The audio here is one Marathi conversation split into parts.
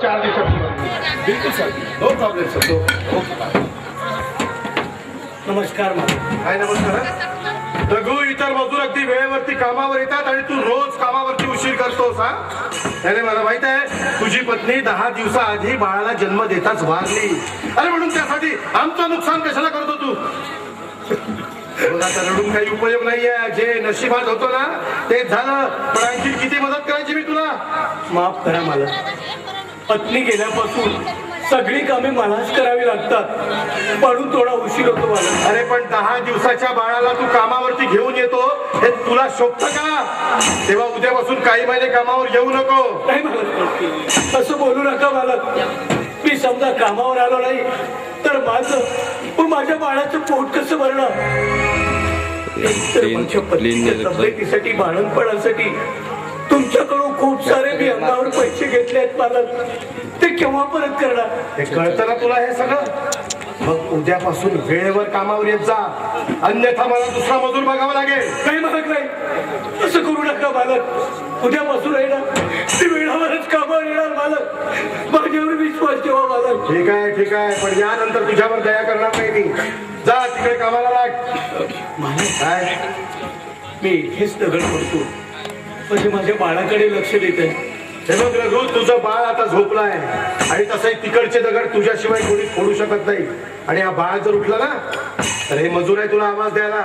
4 दिवसात. बिलकुल sir, no problem sir. Okay. नमस्कार मला. काय नमस्कार. रघु, इतर मजूर अगदी वेळेवरती कामावर येतात आणि तू रोज कामावरती उशीर करतोस. हा, त्याने मला माहित आहे तुझी पत्नी 10 दिवसाआधी बाळाला जन्म देताच वारली. अरे म्हणून त्यासाठी आमचं नुकसान कशाला करतो तू? आता रडून काही उपयोग नाहीये. जे नशिबात होतो ना ते झालं. पण आणखी किती मदत करायची मी तुला? माफ करा मला. पत्नी गेल्यापासून सगळी कामे मलाच करावी लागतात म्हणून थोडा उशीर होतो मला. अरे पण 10 दिवसाच्या बाळाला तू कामावरती घेऊन येतो हे तुला शोभतं का? तेव्हा उद्यापासून काही महिने कामावर येऊ नको. नाही मालक, असं बोलू नका मालक. मी समजा कामावर आलो नाही तर माझ्या बाळाचं पोट कसं भरणार? तब्येतीसाठी बाळणपणासाठी तुमच्याकडून खूप सारे मी अंगावर पैसे घेतले आहेत मालक. ते केव्हा परत करणार? हे कळतं ना तुला हे सगळं? मग उद्यापासून वेळेवर कामावर येत जा, अन्यथा मला दुसरा मजूर बघावा लागेल. काही मालक नाही, असं करू नका मालक. उद्यापासून आहे ना ती वेळावरच कामावर येणार मालक. माझ्यावर विश्वास ठेवा मालक. ठीक आहे ठीक आहे, पण यानंतर तुझ्यावर दया करणार नाही मी. जा तिकडे कामाला लाग. मालक, काय? मी हेच दगड पडतो म्हणजे माझ्या बाळाकडे लक्ष देत आहे. हे बघ रघु, तुझं बाळ आता झोपलाय आणि तसंही तिकडचे दगड तुझ्याशिवाय कोणी फोडू शकत नाही. आणि हा बाळ जर उठला ना तर हे मजूर आहे तुला आवाज द्यायला.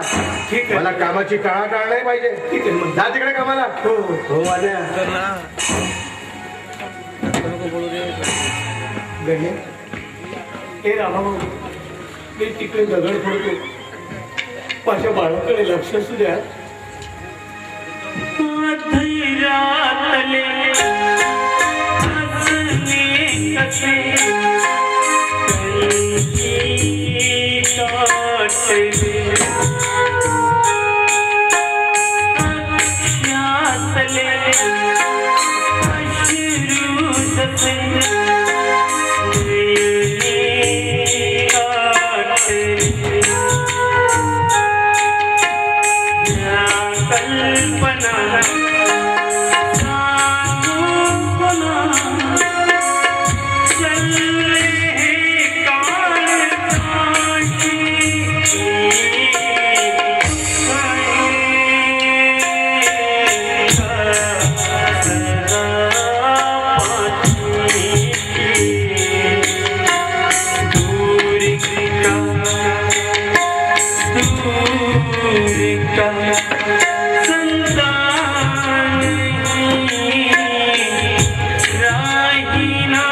ठीक आहे, मला कामाची टाळाटाळ नाही पाहिजे. ठीक आहे, मग जा तिकडे कामाला. हो हो आल्या. गणे, हे रामा भाऊ, मी तिकडे दगड पडतो. माझ्या बाळाकडे लक्ष असू द्या. राही ना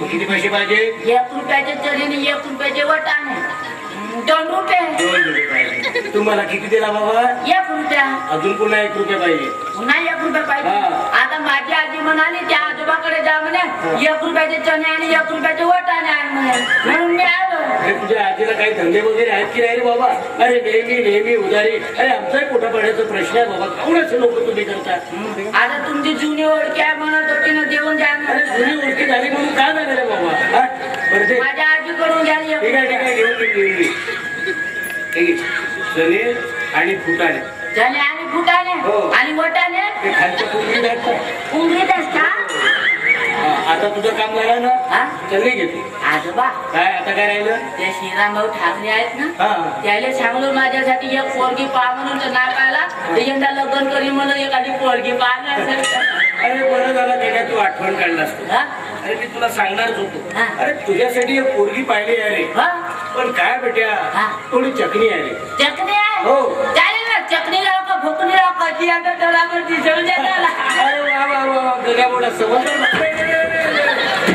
किती पैसे पाहिजे? 1 रुपयाचे चरीने 1 रुपयाचे वाटाणे 2 रुपये. तुम्हाला किती दिला बाबा? 1 रुपया. अजून पुन्हा 1 रुपया पाहिजे. पुन्हा 1 रुपया पाहिजे. आता माझी आजी म्हणाली त्या आजोबाकडे जा म्हणे 1 रुपयाचे चणे आणि 1 रुपयाचे वाटाणे आण म्हणे, म्हणून मी आलो. अरे तुझ्या आजीला काही धंदे वगैरे आहेत की नाही रे बाबा? अरे नेहमी उधारी. अरे आमचाही पोटा पाण्याचा प्रश्न आहे बाबा. काऊनच लोक तुम्ही करता? आता तुमची जुनी ओळखी आहे म्हणत होती ना, देऊन द्या ना. अरे जुनी ओळखी झाली म्हणून काय झालं रे बाबा? बरं ते माझ्या आजीकडून घ्या ना 1 ठीक आहे रुपया. घेऊन घे. चणे आणि फुटाणे. चणे आणि फुटाणे हो. आणि वाटाणे ते खालच्या पुंगीत आहेत का? उंगलीत असतात. आता तुझं काम झालं ना? हा? चल्ली घेते. आजोबा काय आता काय राहिलं? ते श्रीरामभाऊ ठाकरे आहेत ना, हा. त्याला सांगलो माझ्यासाठी एक पोरगी पहा म्हणून, तर नाही पाहिला ते यंदा लग्न करी म्हणून एखादी पोरगी पाहा. अरे बरं झालं त्याच्या तू आठवण काढलास तू. हा? अरे मी तुला सांगणारच होतो. हा. अरे तुझ्यासाठी एक पोरगी पाहिली आहे रे. हा? पण काय बेट्या हा. थोडी चकणी आहे रे. चकणी आहे? हो. चालेल ना, चकणी राव का भोकणी राव का ती आता तळावर दिसवून देताला. अरे वा वा वा वा गड्या मोठा समजलं.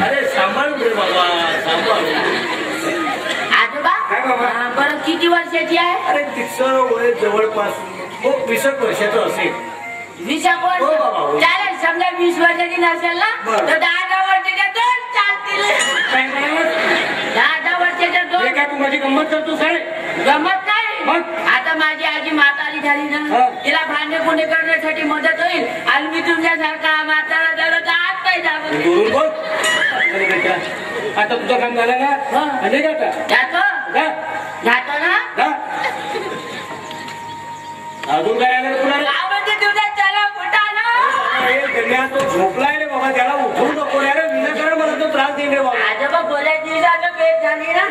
अरे सांभाळून रे बाबा सांभाळ. आजोबा काय बाबा? बरं किती वर्षाची आहे? अरे तिचं वय जवळपास 20 वर्षाचं असेल. 20 वर्ष? हो बाबा, हो. चालेल, समजा 20 वर्षाची नसेल ना बरं. तर 10 वर्षाच्या 2 चालतील. काय करावं? 10 वर्षाच्या 2 हे काय तू माझी गंमत करतो सारे? जमत नाही. मग? आता माझी आजी म्हातारी झाली ना, हा. तिला भांडे कुंडे करण्यासाठी मदत होईल आणि मी तुमच्यासारखा म्हातारा झालं तर आत काय जावं. बोलून बोल. अरे बेटा आता तुझं काम झालं ना? हा. आणि का आता? जातो ना. अजून काय आलं तुला रे? काय म्हणते तुझा चला फुटाणा? अरे गण्या तो झोपलाय रे बाबा. त्याला उठवू नको रे. अरे विनाकारण मला तो त्रास देईन रे बाबा. आजोबा बोलायची झालं भेट झाली ना.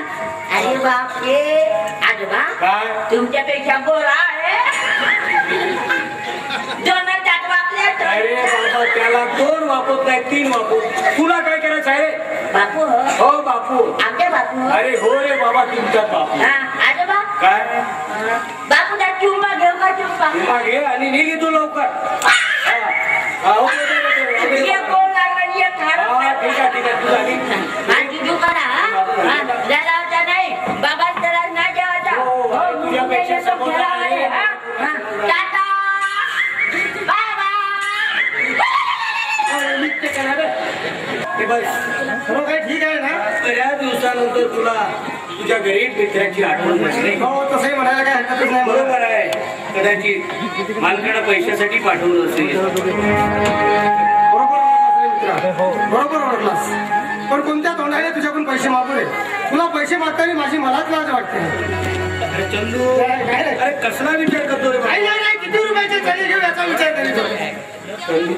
अरे बापरे आजोबा, काय? तुमच्यापेक्षा गोरा आहे. 2 जात वापले. अरे बाबा त्याला 2 वापरत नाही 3 वापर. तुला काय करायचं आहे? बापू हो? हो बापू. आमचे बापू हो? अरे हो रे बाबा तुमचा बापू. हा, आजोबा काय? बापूचा चुंबा घेऊ का चुंबा? तुला घे आणि निघ तू लवकर. हा. हा, हो, दे, दे, दे, दे, दे. एक गोल लागला, एक खारट हा, लागला. ठीक आहे तुला निघ. माझी दुकान जरावता नाही बाबा, जरा नाही जेवायचा. हो, हो, तुझ्यापेक्षा तुमच्या समोर घरावर आहे. आहे, हा? हा. टाटा. Bye bye. निघते का ना रे? हे बघ, सर्व काही ठीक आहे ना? बऱ्याच दिवसानंतर तुला तुझ्या गरीब मित्राची आठवण नसली. हो, तसंही म्हणायला काय हरकतच नाही. बरोबर आहे. कदाचित मालकाला पैशासाठी पाठवलं असेल. बरोबर ओळखलास. पण कोणत्या तोंडाने तुझ्याकडून पैसे मागू रे? तुला पैसे मागताना माझी मलाच लाज वाटते. अरे चंदू अरे कसला विचार करतो रे बाबा? नाही, किती रुपयाचे चणे घेऊ याचा विचार करीत होतो. चंदू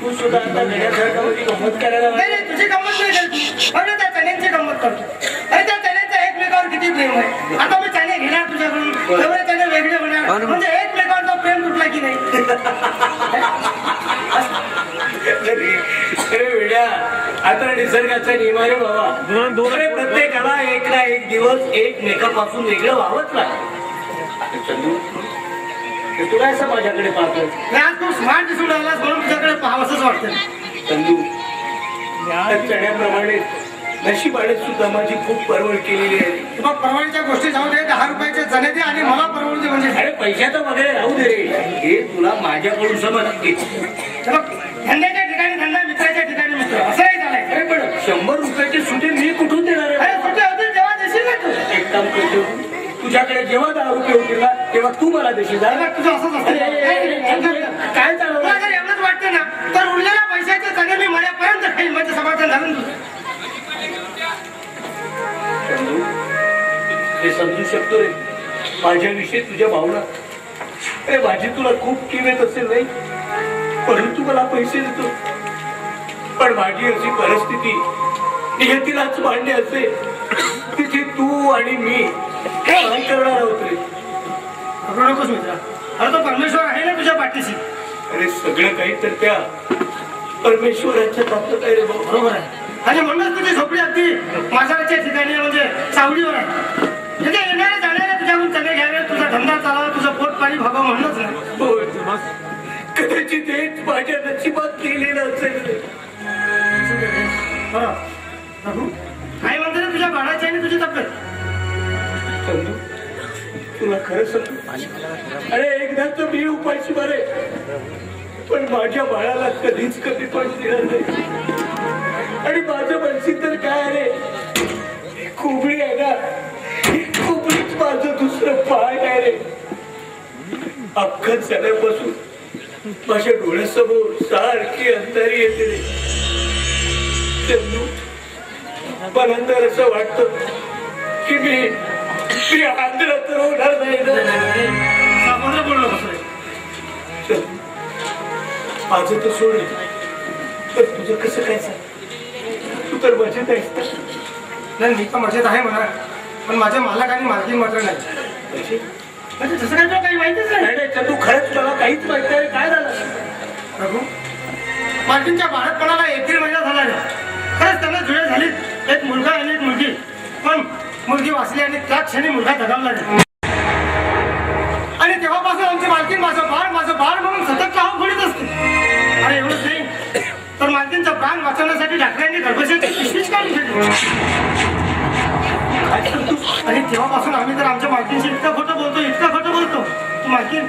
तू सुद्धा आता गण्यासारखा माझी गंमत करायला नाही, तुझी गंमत नाही करतो. अरे त्या चण्यांची गंमत करतो. अरे त्या चण्यांची प्रेम आहे. आता मी त्याने घेणार तुझ्याकडून तेवढे त्याने वेगळे होणार म्हणजे एकमेकांचा प्रेम तुटला की नाही. अरे वेड्या आता निसर्गाचा नियम आहे बाबा. अरे प्रत्येकाला एक ना एक दिवस एकमेकापासून वेगळं व्हावंच लागतं. चंदू ते तुला असं माझ्याकडे पाहतोय. आज तू स्मार्ट दिसून राहिलास म्हणून तुझ्याकडे पाहावंसंच वाटतं. चंदू त्या चण्याप्रमाणे नशिबाने सुद्धा माझी खूप परवड केलेली आहे. मग परवडीच्या गोष्टी जाऊ दे. 10 रुपयाचे चणे दे आणि मला परवड दे. म्हणजे अरे पैशाचं वगैरे राहू दे रे. हे तुला माझ्याकडून समज. धंद्याच्या ठिकाणी धंदा मित्राच्या ठिकाणी मित्र असं नाही चालायचं. अरे पण 100 रुपयाचे सुटे मी कुठून देणार आहे. अरे सुटे होतील तेव्हा देशील ना तू. एक काम करतो तुझ्याकडे जेव्हा 10 रुपये होतील ना तेव्हा तू मला देशील. तुझं असंच असतं. काय चालू जर एवढंच वाटतं ना तर उरलेल्या पैशाचे चणे मी मर्यापर्यंत खाईल. म्हणजे समाधान झालं तुझं. हे समजू शकतो रे माझ्याविषयी तुझ्या भावना. अरे माझी तुला खूप किंमत असेल नाही परंतु मला पैसे देतो. पण माझी अशी परिस्थिती नियतीलाच मांडली असेल तिथे तू आणि मी काय करणार आहोत रे. अगं नकोस मित्रा. अरे तो परमेश्वर आहे ना तुझ्या पाठीशी. अरे सगळं काही तर त्या परमेश्वराच्या ताब्यात आहे रे. बरोबर आहे. आणि म्हणूनच तुझी झोपडी अगदी माझ्याच्या ठिकाणी म्हणजे सावलीवर आहे. म्हणजे येणारे जाणारे तुझ्याकडून चणे घ्यावे तुझा धंदा चालावा तुझं पोट पाणी भागावं म्हणूनच नाही. कदाचित हेच माझ्या नशिबात लिहिलेलं असेल रे. प्रभू काय म्हणते रे तुझ्या बाळाची आणि तुझी तब्येत. चंदू तुला खरं सांगू अरे एकदा तर मी उपाशी बरे पण माझ्या बाळाला कधीच कमी पण दिलं नाही. आणि माझं म्हणशील तर काय रे खोबळी आहे ना खोबळीच माझं दुसरं पाय आहे रे. अख्खं झाल्यापासून माझ्या डोळ्यासमोर सारखी अंधारी येते रे. चंदू मला तर असं वाटतं की मी आंध्र तर होणार नाही ना. बोललो कसं माझं तर सोड तर तुझं कसं काय सांग. तू तर मजेत आहेस ना. नाही मी तर मजेत आहे म्हणा पण माझ्या मालक आणि मालकीन मात्र नाही. म्हणजे तसं काय तुला काही माहितीच नाही. तू खरंच मला काहीच माहित नाही. काय झालं प्रभू मालकीनच्या बाळापणाला 1-1.5 महिना झाला नाही. खरंच त्यांना जुळे झालीत एक मुलगा आणि एक मुलगी. पण मुलगी वाचली आणि त्याच क्षणी मुलगा दगावला नाही. आणि तेव्हापासून आमची मालकीन माझं बाळ म्हणून सतत नाव घोडीत असते. आणि एवढंच नाही तर मालकीनचा प्राण वाचवण्यासाठी डॉक्टरांनी गर्भशयाची पिशवीच काढून घेतली. आणि तेव्हापासून आम्ही तर आमच्या मालकीनशी इतकं खोटं बोलतो की मालकीन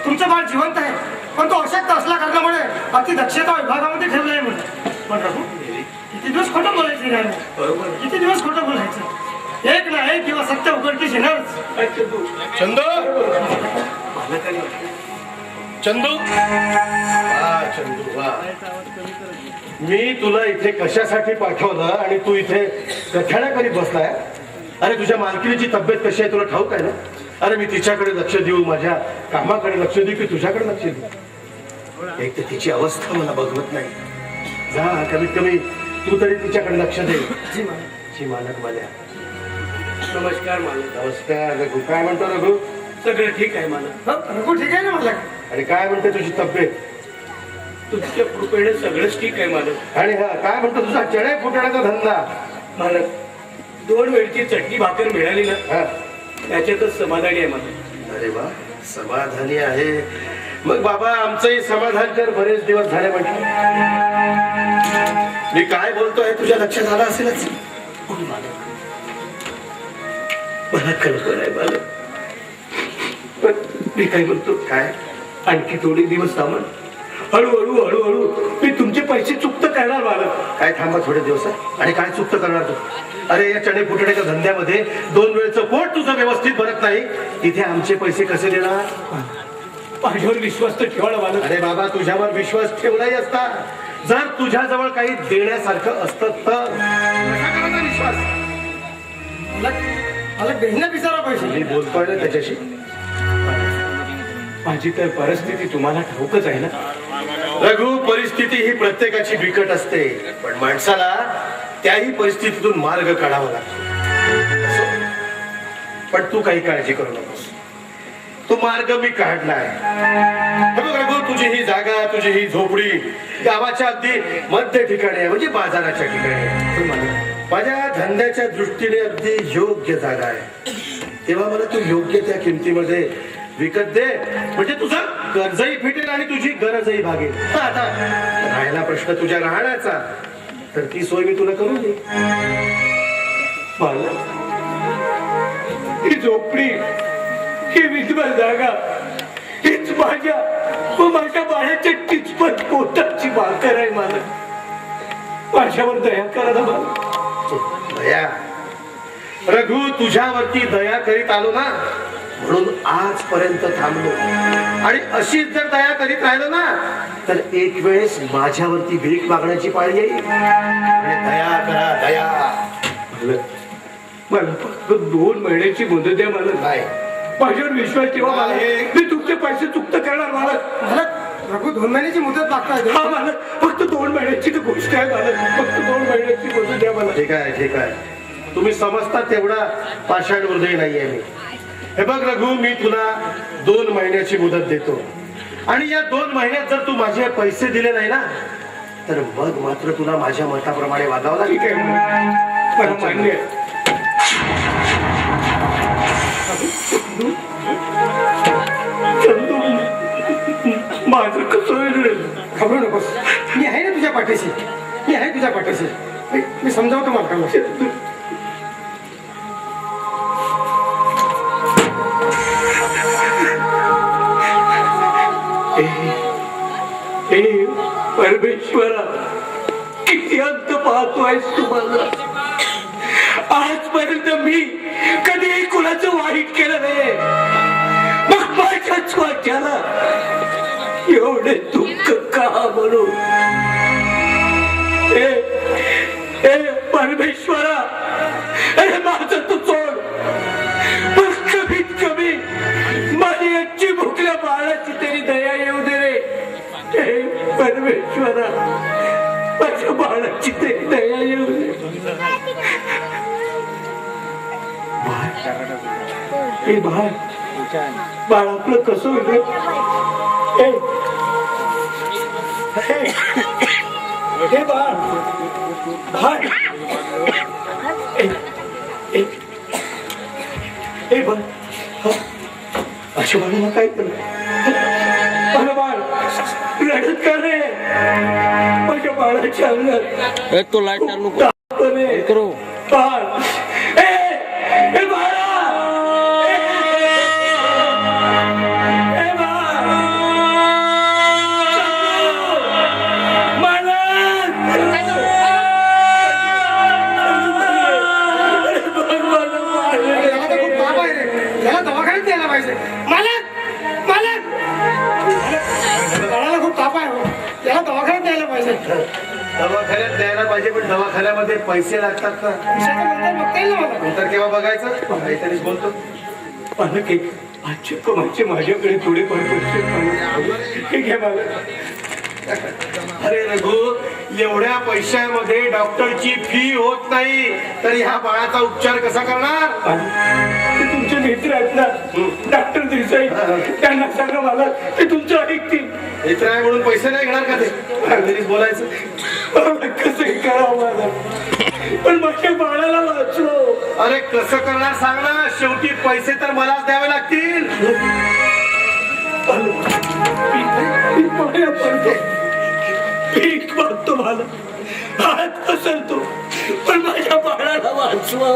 तुमचं बाळ जिवंत आहे पण तो अशक्त असल्या कारणामुळे अति दक्षता विभागामध्ये ठेवलं आहे म्हणून. पण प्रभू किती दिवस खोटं बोलायचं नाही. बरोबर किती दिवस खोटं बोलायचं. एक ना एक दिवस सत्य उघडकीस येणारच. चंदू चंदू चंदू वा मी तुला इथे कशासाठी पाठवलं आणि तू इथे कथाणा करीत बसलाय. अरे तुझ्या मालकिनीची तब्येत कशी आहे तुला ठाऊक आहे ना. अरे मी तिच्याकडे लक्ष देऊ माझ्या कामाकडे लक्ष देऊ की तुझ्याकडे लक्ष देऊ. एक तर तिची अवस्था मला बघवत नाही. जा कमीत कमी तू तरी तिच्याकडे लक्ष दे. जी मालक मला. नमस्कार मालक. नमस्कार रघु. काय म्हणतो रघु. सगळं ठीक आहे मालक. रघु ठीक आहे ना मालक. आणि काय म्हणते तुझी तब्येत. तुझ्या कृपेने सगळंच ठीक आहे मालक. आणि हा काय म्हणतो तुझा चणे फुटण्याचा धंदा. मालक 2 वेळची चटणी भाकर मिळाली ना हा त्याच्यातच समाधानी आहे मालक. अरे वा समाधानी आहे. मग बाबा आमचंही समाधान कर. बरेच दिवस झाले म्हटलं. मी काय बोलतोय तुझ्या लक्षात आलं असेलच. मला कल्पना आहे मालक पण मी काय म्हणतो काय आणखी थोडे दिवस थांबा. हळूहळू मी तुमचे पैसे चुकत करणार मालक. काय थांबा थोडे दिवस. आणि काय चुकतं करणार तू. अरे या चणे फुटण्याच्या धंद्यामध्ये 2 वेळचं पोट तुझं व्यवस्थित भरत नाही. तिथे आमचे पैसे कसे देणार. माझ्यावर विश्वास तर ठेवा मालक. अरे बाबा तुझ्यावर विश्वास ठेवलाही असता जर तुझ्याजवळ काही देण्यासारखं असतं तर. कसा करायचा विश्वास. मला देणं विचारा पैसे. मी बोलतोय ना त्याच्याशी. माझी तर परिस्थिती तुम्हाला ठाऊकच आहे ना. रघु परिस्थिती ही प्रत्येकाची बिकट असते पण माणसाला त्याही परिस्थितीतून मार्ग काढावा लागतो. पण तू काही काळजी करू नकोस, तो मार्ग मी काढलाय. हे बघ रघु, तुझी ही जागा, तुझी ही झोपडी गावाच्या अगदी मध्य ठिकाणी आहे, म्हणजे बाजाराच्या ठिकाणी आहे. माझ्या धंद्याच्या दृष्टीने अगदी योग्य जागा आहे. तेव्हा मला तू योग्य त्या किमतीमध्ये विकत दे, म्हणजे तुझा कर्जही फिटेल आणि तुझी गरजही भागेल. आता राहिला प्रश्न तुझ्या राहण्याचा, तर ती सोय मी तुला करून दे. ही झोपडी, ही विधवा जागा, हीच माझ्या व माझ्या बाळाच्या टिचपट पोटाची भाकर आहे. मला माझ्यावर दया करा ना. मला दया रघु, तुझ्यावरती दया करीत आलो ना, म्हणून आजपर्यंत थांबलो. आणि अशीच जर दया करीत राहिलो ना, तर एक वेळेस माझ्यावरती भीक मागण्याची पाळी येईल. आणि दया करा, दया. मला फक्त 2 महिन्याची मुदत द्या. मला नाही, माझ्यावर विश्वास ठेवा. मला मी तुमचे पैसे चुकत करणार. मला रघु 2 महिन्याची मुदत मागताय. हा, मला फक्त 2 महिन्याची तर गोष्ट आहे. मला फक्त 2 महिन्याची मुदत द्या. मला ठीक आहे, ठीक आहे. तुम्ही समजता तेवढा पाषाण हृदय नाहीये मी. हे बघ रघु, मी तुला 2 महिन्याची मुदत देतो. आणि या 2 महिन्यात जर तू माझे पैसे दिले नाही ना, तर मग मात्र तुला माझ्या मताप्रमाणे वागावं लागेल. ठीक आहे, मला मान्य आहे. माझं कसं होईल? घाबरू नकोस, मी आहे ना तुझ्या पाठीशी. मी आहे तुझ्या पाठीशी. मी समजावतो मालकाला. हे परमेश्वरा, किती अंत पाहतोय तुम्हाला. आजपर्यंत मी कधीही कुणाचं वाईट केलं नाही, मग माझ्याच वाट्याला एवढे दुःख का म्हणून. हे परमेश्वरा, अरे माझं तू सोड, पण कमीत कमी माझी याची भुकल्या बाळाची तरी दया येऊ दे रे. हे परमेश्वरा, माझ्या बाळाची तरी दया येऊ दे. हे बाळ, बाळ आपलं कसं होईल? हे बाळ, बाळ, हे बाळ, अशा बाळाला काय केलं? बाळ रडत का रे? माझ्या बाळाच्या अंगात तो लाईट चालू करो. बाळ, हे बाळा, याला दवाखान्यात द्यायला पाहिजे. बाळाला खूप ताप आहे. याला दवाखान्यात द्यायला पाहिजे. दवाखान्यात द्यायला पाहिजे, पण दवाखान्यामध्ये पैसे लागतात ना. बघता येईल ना मला. नंतर केव्हा बघायचं? काहीतरीच बोलतो. पालक एक आजच्या कमाचे माझ्याकडे थोडेफार पैसे हे घ्या मला. अरे रघु, एवढ्या पैशामध्ये डॉक्टरची फी होत नाही, तर ह्या बाळाचा उपचार कसा करणार? ते तुमचे मित्र आहेत ना, डॉक्टर देसाई, त्यांना सांगा मला, ते तुमचं ऐकतील. मित्र आहे म्हणून पैसे नाही घेणार का ते? काहीतरीच बोलायचं. कसं करावं मला, पण माझ्या बाळाला वाचलो. अरे कसं करणार सांग ना. शेवटी पैसे तर मलाच द्यावे लागतील. भीक मागतो, मला हात पसरतो, पण माझ्या बाळाला वाचवा.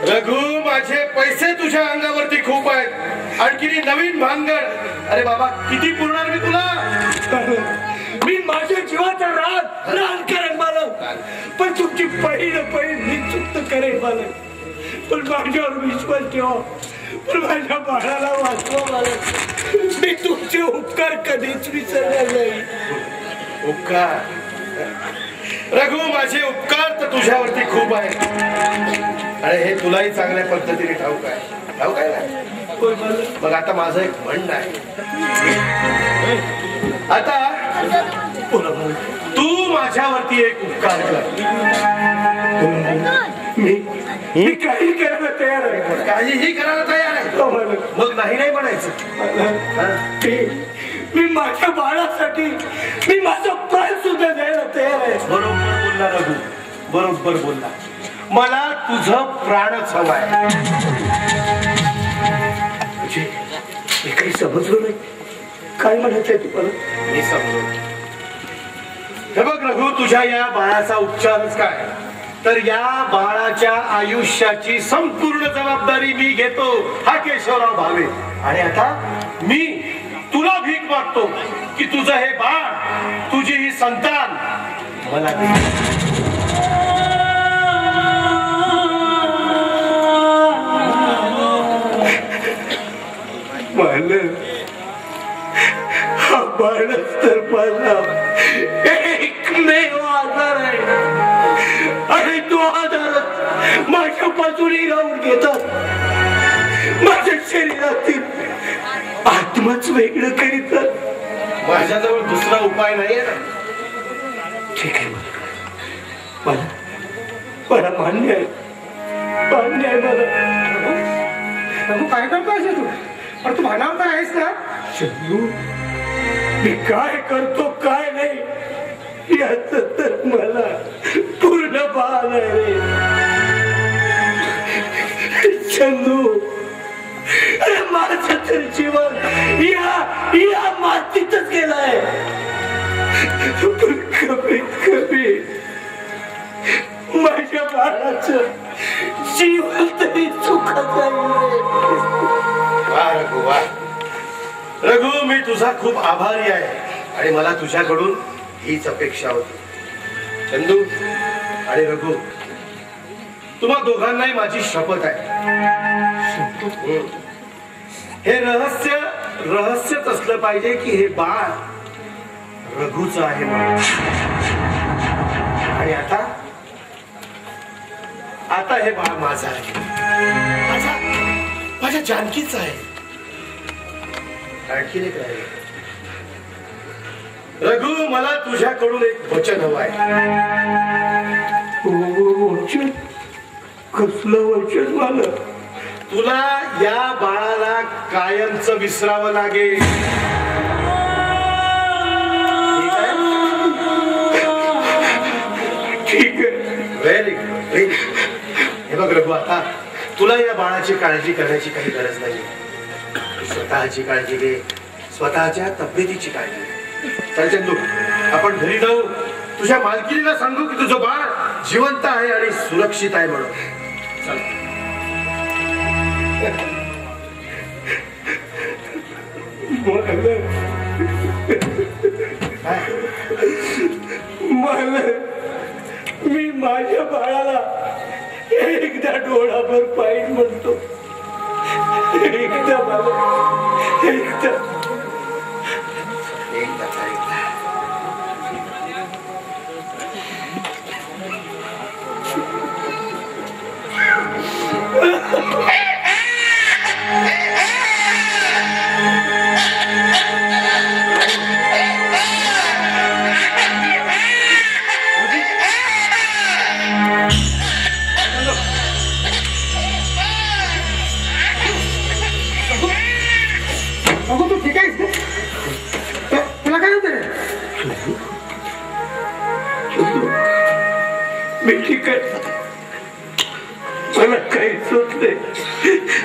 रघु, माझे पैसे तुझ्या अंगावरती खूप आहेत. आणखी नवीन भानगड. अरे बाबा, किती पुरणार मी तुला? मी माझ्या जीवाचा रान करेन मला, पण तुमची पहिलं मी चुकत करेन मला. पण माझ्यावर विश्वास ठेवा, पण माझ्या बाळाला वाचवा मला. मी तुमचे उपकार कधीच विसरणार नाही. उपकार रघु, माझे उपकार तर तुझ्यावरती खूप आहेत. अरे हे तुलाही चांगल्या पद्धतीने ठाऊक आहे. ठाऊक आहे ना? मग आता माझं एक म्हणणं आहे. आता तू माझ्यावरती एक उपकार कर. मी काही करायला तयार आहे. काहीही करायला तयार आहे हो, मालक. मग नाही नाही म्हणायचं मालक, मी माझ्या बाळासाठी मी माझा प्राण सुद्धा द्यायला तयार आहे. बरोबर बोलला रघु, बरोबर बोलला. मला तुझं प्राणच हवाय. म्हणजे मी काही समजलो नाही. काय म्हणायचंय तुम्हाला? मी समजू. हे बघ रघु, तुझ्या या बाळाचा उपचारच काय, तर या बाळाच्या आयुष्याची संपूर्ण जबाबदारी मी घेतो. हा केशवराव भावे. आणि आता मी तुला भीक मागतो की तुझं हे बाळ, तुझी ही संतान मला दे. मालक, हा बाळच तर माझा एकमेव आधार आहे. आणि तो आधार माझ्यापासून हिरावून घेतात. माझ्या शरीरातील आत्माच वेगळं करीतात. माझ्याजवळ दुसरा उपाय नाहीये ना. ठीक आहे मला मला मान्य आहे. मान्य आहे मला. रघु काय करतोय तू? पण तू भानावर तर आहेस ना? चंदू, मी काय करतो काय नाही याच तर मला पूर्ण भान आहे रे. चंदू, अरे माझं तर जीवन या मातीतच गेलाय. पण कमीत कमी माझ्या बाळाचं जीवन तरी सुखात आहे. वा रघु, वा रघु, मी तुझा खूप आभारी आहे. आणि मला तुझ्याकडून हीच अपेक्षा होती. चंदू आणि रघु, तुम्हा दोघांनाही माझी शपथ आहे. हे रहस्यच असलं पाहिजे की हे बाळ रघुच आहे म्हणून. आणि आता हे बाळ माझं आहे. माझ्या जानकीच आहे. आणखीन एक राहील. रघु, मला तुझ्याकडून एक वचन हवं आहे. वचन? कसलं वचन? मला तुला या बाळाला कायमचं विसरावं लागेल. ठीक आहे. Very good. हे बघ रघु, आता तुला या बाळाची काळजी करण्याची काही गरज नाही. स्वतःची काळजी घे, स्वतःच्या तब्येतीची काळजी घे. चल चंदू, आपण घरी जाऊ. तुझ्या मालकीला सांगू की तुझं बाळ जिवंत आहे आणि सुरक्षित आहे म्हणून. चल. मी माझ्या बाळाला एकदा डोळाभर पाहिजे म्हणतो. एकदा मला एकदा रघु तू ठीक आहेस? तुला काय होतं रे? मी ठीक आहे. मला काहीच होत नाही.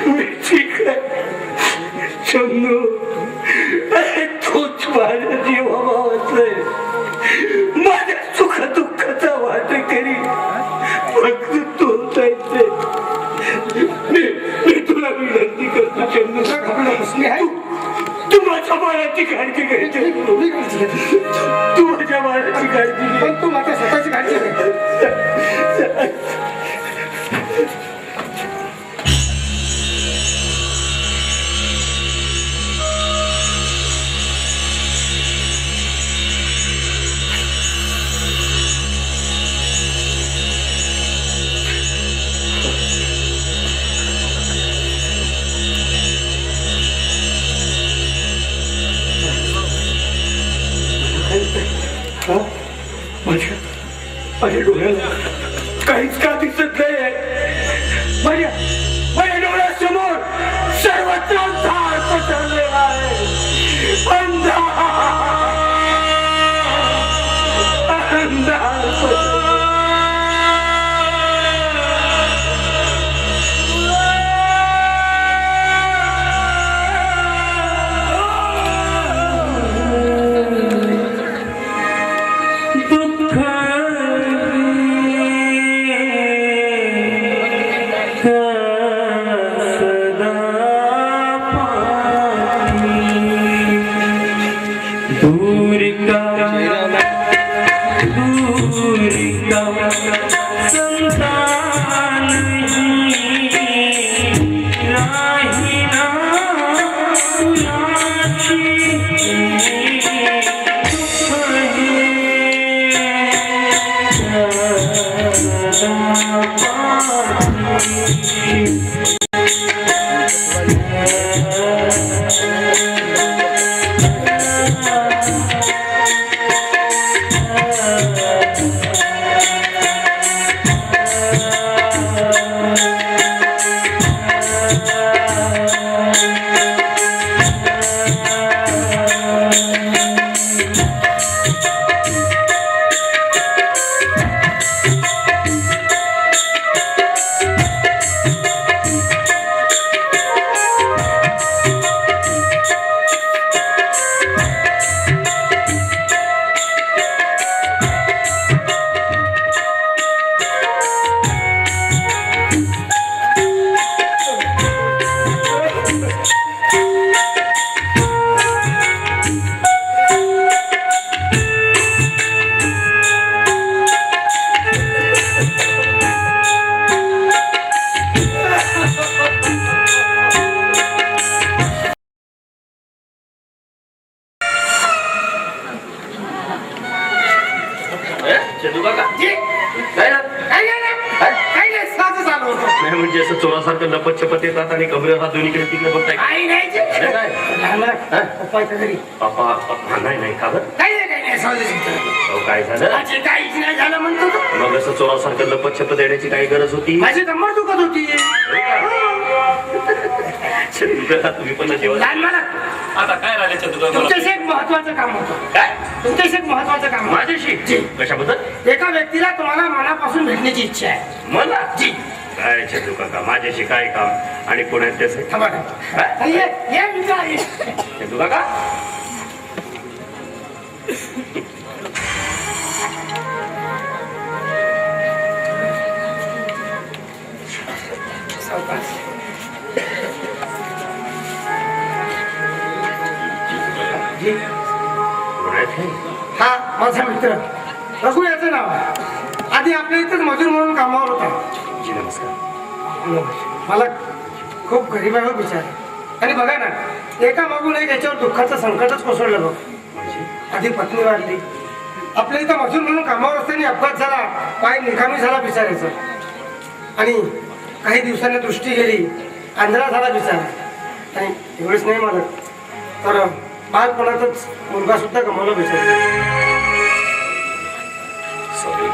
मी ठीक आहे. चंदू, अरे तूच माझ्या जीवाभावाचं आहे. माझ्या सुख दुःखाचा वाटेकरी फक्त तूच आहे. मी तुला विनंती करतो चंदू, तू माझ्या बाळाची काळजी घ्यायची. मी काळजी घेते. तू माझ्या बाळाची काळजी घे. पण तू मात्र स्वतःची काळजी घे. माझ्या डोळ्याला काहीच का दिसत नाही. माझ्या डोळ्यात चोरासारखं लपत येतात आणि कमरेवर हात दोन्हीकडे तिकडे बघताय काही नाही जे. अरे काय लहान मुलं, पप्पाच्या घरी पप्पा नाही का बरं काही नाही सहज अहो, काय झालं काहीच नाही झालं म्हणतो तो. मग असं चोरासारखं लपत येण्याची काही गरज होती माझी कंबर दुखत होती तुम्ही पण जेवण लहान मला आता काय राहिलं तुला तुमच्याशी एक महत्वाचं काम होतं काय तुमच्याशी एक महत्वाचं काम होतं. माझ्याशी कशाबद्दल एका व्यक्तीला तुम्हाला मनापासून भेटण्याची इच्छा आहे. मला जी काय चंदू काका माझ्याशी काय काम आणि पुण्यात त्याचं थांबा थांबा. ये मित्रा ये. चंदू काका सावकाश. जी पुण्यात आहे? हा माझा मित्र रघु याचं नाव आहे. आधी आपल्या इथेच मजूर म्हणून कामावर होता. जी नमस्कार मला खूप गरीबावर विचार आहे. आणि बघा ना एका मागून एक याच्यावर दुःखाचं संकटच कोसळलं बघ. म्हणजे आधी पत्नी वाढली आपल्या इथं मजूर म्हणून कामावर असताना अपघात झाला पाय निकामी झाला बिचारायचं आणि काही दिवसांनी दृष्टी गेली आंधळा झाला बिचारा आणि एवढंच नाही मला तर बालपणातच मुलगा सुद्धा गमावला बिचारा. सॉरी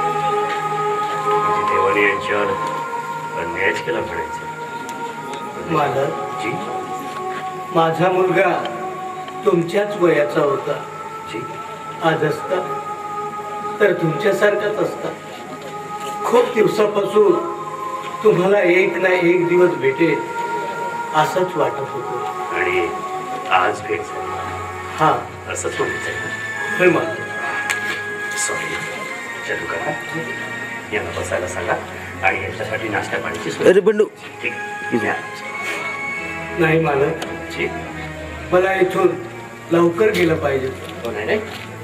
म्हणजे देवाने यांच्यावर अन्यायच केला म्हणायचं मला जी माझा मुलगा तुमच्याच वयाचा होता. जी आज असता तर तुमच्यासारखाच असता. खूप दिवसापासून तुम्हाला एक ना एक दिवस भेटेल असंच वाटत होतं. आणि आज भेट झाली हा असंच म्हणायचं होय मला सॉरी चंदू काका यांना बसायला सांगा आणि यांच्यासाठी नाश्ता पाण्याची सोय अरे बंडू ठीक आहे नाही मला जी मला इथून लवकर गेलं पाहिजे. हो नाही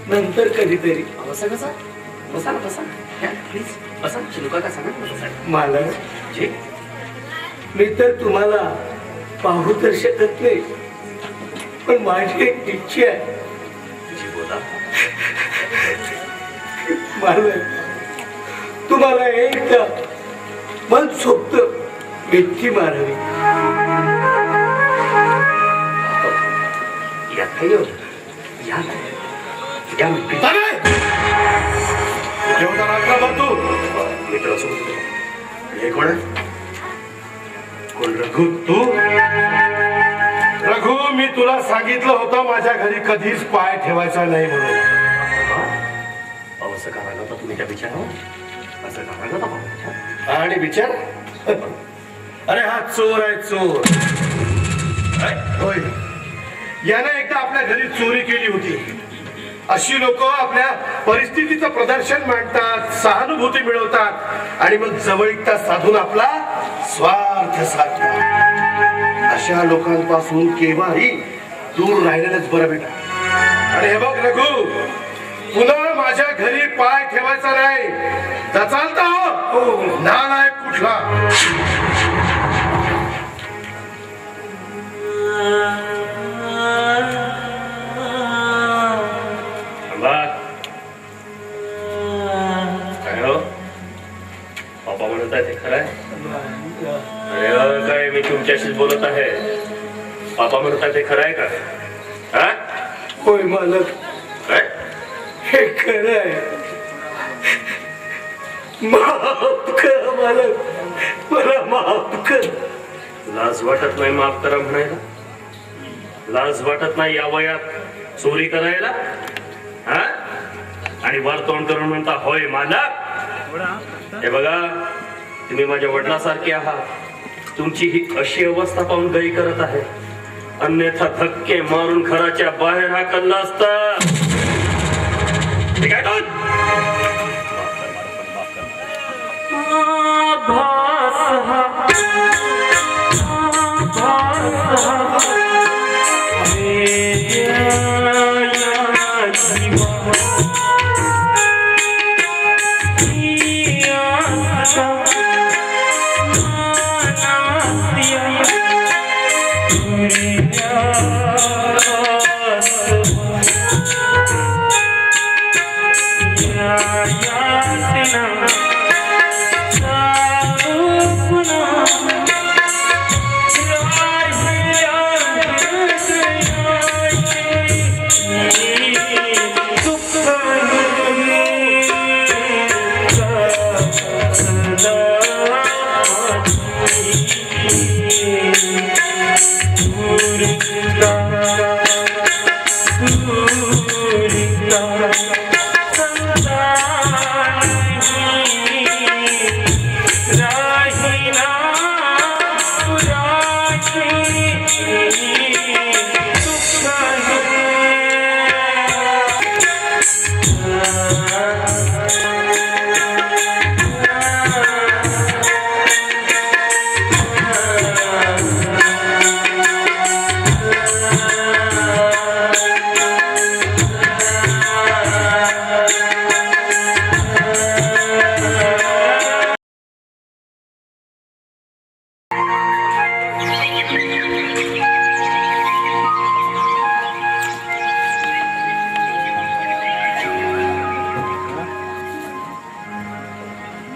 नंतर कधीतरी बसा बसा बसा ना बसा प्लीज बसा चंदू काका सांगा बसा मला जी मी तर तुम्हाला पाहू तर शकत नाही पण माझी एक इच्छा आहे. जी बोला मला तुम्हाला एकदा मनसोक्त मिठी मारावी. यात काही होतं या ना या मिठी जेवता राखला बघ तू मित्रासोबत हे कोण आहे? कोण रघु तू रघु मी तुला सांगितलं होतं माझ्या घरी कधीच पाय ठेवायचा नाही म्हणून. असं करायला होता तुम्ही त्या विचारावर असं करायला होता भाऊ आणि विचार अरे हा चोर आहे चोर होय याने एकदा आपल्या घरी चोरी केली होती. अशी लोक आपल्या परिस्थितीचं प्रदर्शन मांडतात सहानुभूती मिळवतात आणि मग जवळीकता साधून आपला स्वार्थ साधतात. अशा लोकांपासून केव्हाही दूर राहिलेलंच बरं बेटा. आणि हे बघ रघु पुन्हा माझ्या घरी पाय ठेवायचा नाही. चालता हो नालायक कुठला. काय हो पापा म्हणत आहे ते खरं आहे अरे काय मी तुमच्याशीच बोलत आहे पापा म्हणत आहे ते खरं आहे का हा होय मालक काय हे खरं आहे. माफ कर मालक मला माफ कर. लाज वाटत नाही माफ करा म्हणायला लाज वाटत नाही या वयात चोरी करायला हा आणि वर तोंड करून म्हणता होय मालक. हे बघा तुम्ही माझ्या वडिलांसारखे आहात तुमची ही अशी अवस्था पाहून गई करत आहे अन्यथा धक्के मारून घराच्या बाहेर हाकलला असता. ठीक आहे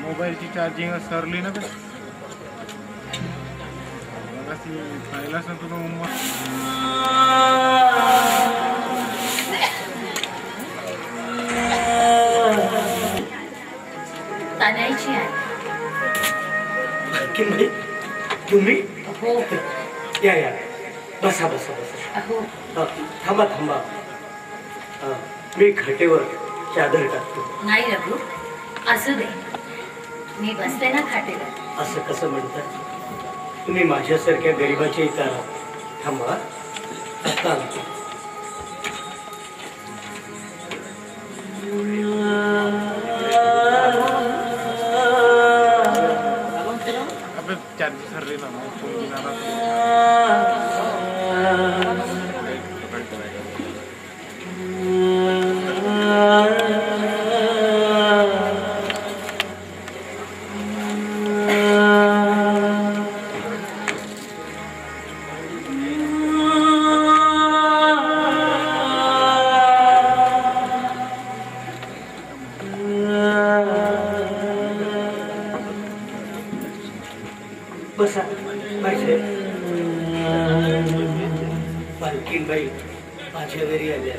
मोबाईलची चार्जिंग सरली ना पाहिला असं तुला तान्याची आहे. बाई तुम्ही हो या या बसा बसा बसा हो. थांबा थांबा मी खाटेवर चादर टाकतो. नाही रघु, असू दे, मी बसते ना खाटेवर. असं कसं म्हणतात तुम्ही माझ्यासारख्या गरीबाच्या इथं आहात. थांबा आता आणतो. चार्जिंग सरली ना बसा माझे पालकीनबाई माझ्या घरी आल्या.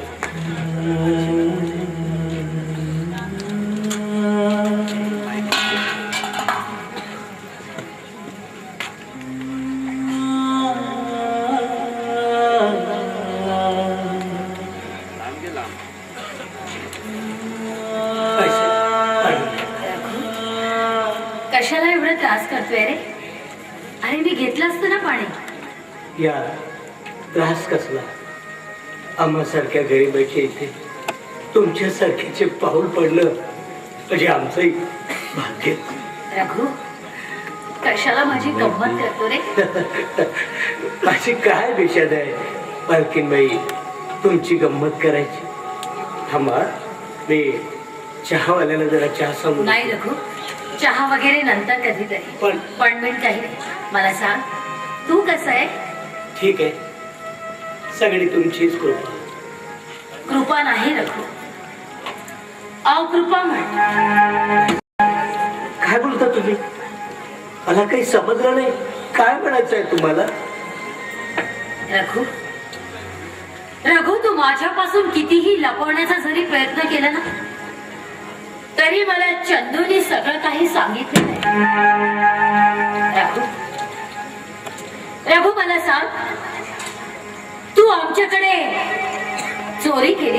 कशाला एवढा त्रास करतोय रे? अरे मी घेतलं असतं ना पाणी. या त्रास कसला? आम्हासारख्या गरीबाच्या इथे तुमच्यासारख्याचे पाऊल पडलं म्हणजे आमचंही भाग्य. रघु, कशाला माझी गंमत करतो रे? माझी काय विषाद आहे पालकीनबाई तुमची गंमत करायची. थांबा मी चहावाल्याला जरा चहा सांगू. नाही रघु, चहा वगैरे नंतर कधीतरी. पण मी काही नाही. मला सांग, तू कसं आहे? ठीक आहे, सगळी तुमचीच कृपा. कृपा नाही रघु, अकृपा म्हण. काय बोलता तुम्ही? मला काही समजलं नाही. काय म्हणायचं आहे तुम्हाला? रघु, रघु, तू माझ्यापासून कितीही लपवण्याचा जरी प्रयत्न केला ना, तरी मला चंदूने सगळं काही सांगितलं नाही. रघु, रघु, मला सांग, तू आमच्याकडे चोरी केली?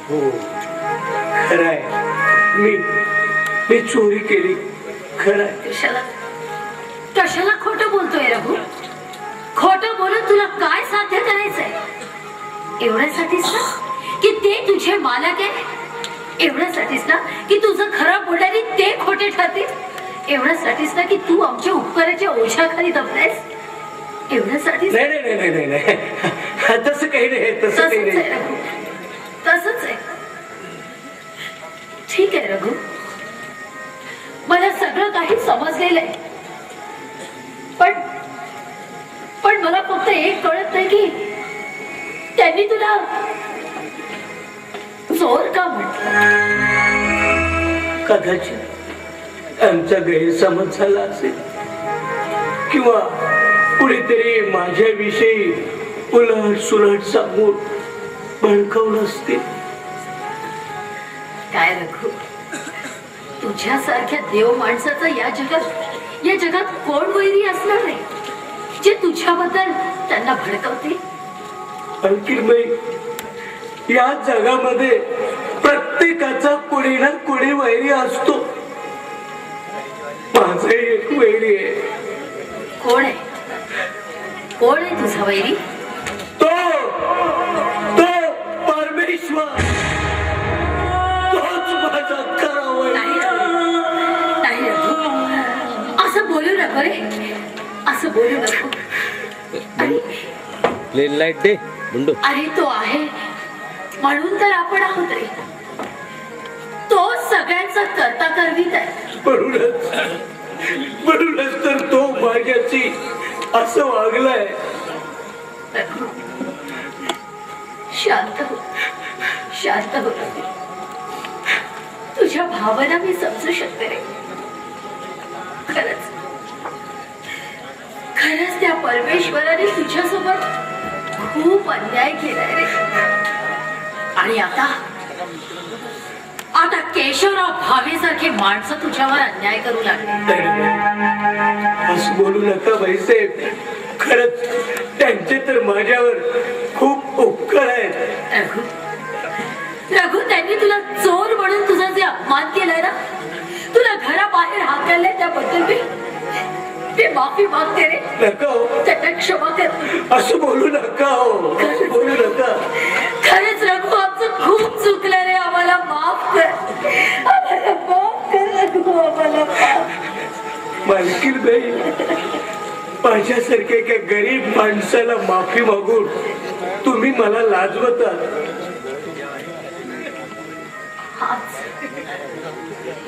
हो खरंय, मी चोरी केली. खरंय. कशाला कशाला खोटं बोलतोय रघु? खोटं बोलून तुला काय साध्य करायचंय? एवढ्यासाठीच ना की ते तुझे मालक आहे? एवढ्यासाठीच ना की तुझं खरं बोलणारी ते खोटे ठरतील? एवढ्यासाठीच ना की तू आमच्या उपकाराच्या ओझ्याखाली दबलायस? एवढ्यासाठीच? नाही नाही नाही नाही नाही, तसं काही नाही. तसं काही तसंच आहे नाही. रघु, तसंच आहे. ठीक आहे रघु, मला सगळं काही समजलेलं आहे. पण मला फक्त एक कळत नाही की त्यांनी तुला चोर का म्हटलं? कदाचित आमचा गैरसमज झाला असेल किंवा कुणीतरी माझ्याविषयी उलट सुलट सांगून भडकवलं असते. काय रघु, तुझ्यासारख्या देव माणसाचं या जगात या जगात कोण वैरी असणार नाही जे तुझ्याबद्दल त्यांना भडकवते. मालकीनबाई, या जगामध्ये प्रत्येकाचा कोणी ना कोणी वैरी असतो. माझा एक वैरी आहे. कोण आहे? कोण आहे तुझा वैरी? तो परमेश्वर. तोच माझा खरा वैरी. नाही रघु, असं बोलू नको रे, असं बोलू नको. प्लेन लाईट दे बंडू. अरे तो आहे म्हणून तर आपण आहोत रे. तो सगळ्यांचा करता करवीत आहे. म्हणूनच तर तो माझ्याशी असं वागलाय. शांत हो, शांत हो. तुझ्या भावना मी समजू शकते रे. खरंच खरंच त्या परमेश्वराने तुझ्यासोबत खूप अन्याय केलाय रे. आणि आता केशवराव भावेसारखे माणसं तुझ्यावर अन्याय करू लागले. असं बोलू नका बाईसाहेब. खरंच त्यांचे तर माझ्यावर खूप उपकार आहेत. रघु, रघु, त्यांनी तुला चोर म्हणून तुझा जे अपमान केलाय ना, तुला घराबाहेर हाकलले, त्याबद्दल मी माफी मागते रे. नका हो, त्यांना क्षमा कर. असं बोलू नका हो, असं बोलू नका. खरंच रघु, आमचं खूप चुकलं रे. आम्हाला माफ कर, आम्हाला माफ कर रघु, आम्हाला माफ. मालकीनबाई, माझ्यासारख्या एका गरीब माणसाला माफी मागून तुम्ही मला लाजवता.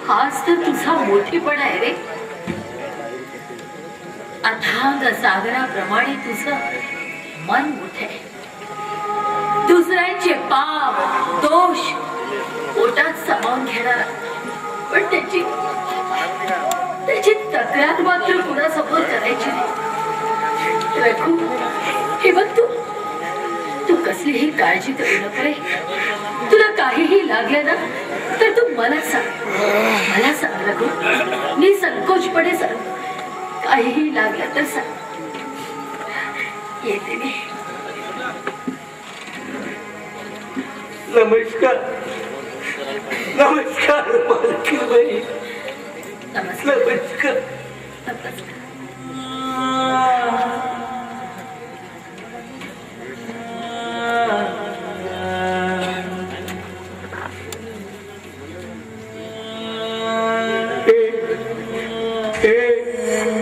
हाच तर तुझा मोठेपणा आहे रे. अथांग सागराप्रमाणे तुझं मन मोठे. दुसऱ्यांचे पाप दोष पोटात सामावून घेणारा, पण त्याची तक्रार मात्र कुणासमोर करायची नाही. रघु, हे बघ, तू कसलीही काळजी करू नको रे. तुला काहीही लागलं ना तर तू मला सांग रघु. मी संकोचपणे सांग. काहीही लागलं तर सांग. येते मी. नमस्कार. नमस्कार मालकीनबाई. नमस्कार. नमस्कार. नमस्कार.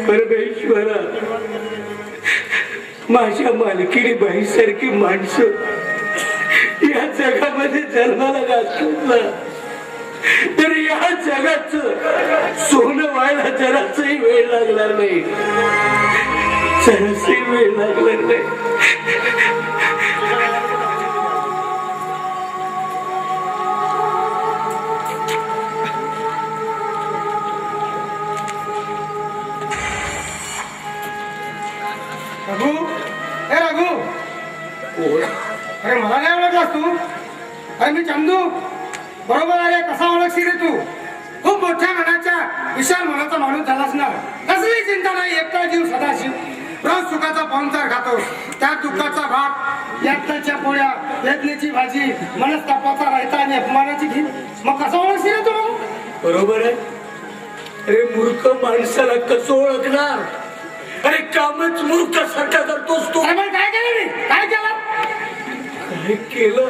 परमेश्वरा, माझ्या मालकीनी बाई सारखी माणसं या जगामध्ये जन्माला घातलं तर या जगाचं सोनं व्हायला जरासही वेळ लागणार नाही. जरासही वेळ लागणार नाही. रघु, हे रघु. अरे मला नाही ओळखलास तू? अरे मी चंदू. बरोबर. अरे कसा ओळखशील रे तू? खूप मोठ्या मनाच्या विशाल मनाचा माणूस झालास ना. कसली चिंता नाही. एकटा जीव सदाशिव. रोज सुखाचा पाहुणचार खातो, त्या दुःखाचा भाग, यातच्या पोळ्या, वेदनेची भाजी, मनस्तापाचा रायता आणि अपमानाची घी. मग कसा ओळखशील रे तू? बरोबर आहे. अरे मूर्ख माणसाला कसं ओळखणार? अरे कामच मूर्खासारखा करतोस तू. काय केलं मी? काय केलं? काय केलं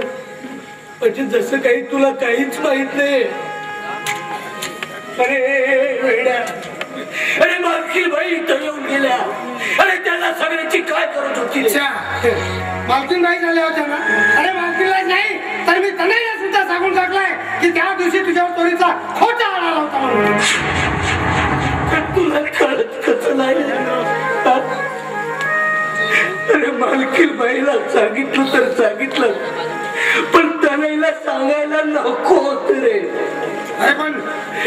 म्हणजे जसं काही तुला काहीच माहित नाही. अरे वेड्या, अरे मालकीनबाई इथं येऊन गेल्या. अरे त्याला सगळ्याची काय करत होती? मालकीनबाई झाल्या होत्या ना? अरे मालकीनबाई नाही तर मी त्यांना सुद्धा सांगून टाकलाय की त्या दिवशी तुझ्यावर चोरीचा खोटा आला होता म्हणून. तुला कळत कसं नाही? अरे मालकीनबाईला सांगितलं तर सांगितलं, पण तनयला सांगायला नको होत रे. अरे पण